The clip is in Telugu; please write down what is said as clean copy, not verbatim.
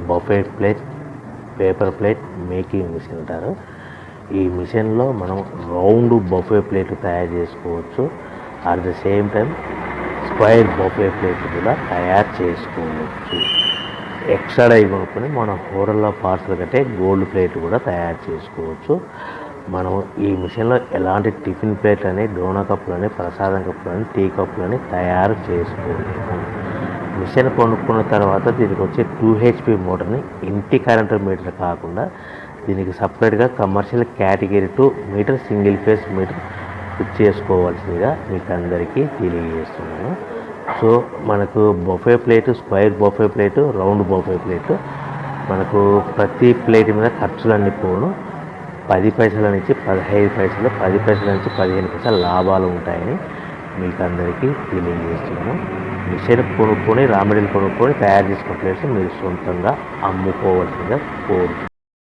Buffet plate paper plate making machine అంటారు. ఈ మిషన్లో మనం రౌండ్ బఫే ప్లేట్ తయారు చేసుకోవచ్చు. At the same time square buffet plate కూడా తయారు చేసుకోవచ్చు. ఎక్స్ట్రా డై కొనుక్కొని మనం హోటల్లో పార్సల్ కట్టే గోల్డ్ ప్లేట్ కూడా తయారు చేసుకోవచ్చు. మనం ఈ మిషన్లో ఎలాంటి టిఫిన్ ప్లేట్లని, డోనా కప్పులని, ప్రసాదం కప్పులని, టీ కప్పులని తయారు చేసుకోలేము. మిషన్ కొనుక్కున్న తర్వాత దీనికి వచ్చే 2 HP మోటార్ని ఇంటి కరెంటు మీటర్ కాకుండా దీనికి సపరేట్గా commercial category 2 meter single phase meter fit చేసుకోవాల్సిందిగా మీకు అందరికీ తెలియజేస్తున్నాను. సో మనకు buffet plate, square buffet plate, round buffet plate, మనకు ప్రతి ప్లేట్ మీద ఖర్చులన్నీ పోను 10 పైసల నుంచి 15 పైసలు, 10 పైసల నుంచి 15 పైసలు లాభాలు ఉంటాయని మీకు అందరికీ తెలియజేస్తున్నాను. మిషన్ కొనుక్కొని, రా మెటీరియల్ కొనుక్కొని తయారు చేసుకున్న ప్లేట్స్ మీరు సొంతంగా అమ్ముకోవాల్సిందిగా కోరుతున్నాను.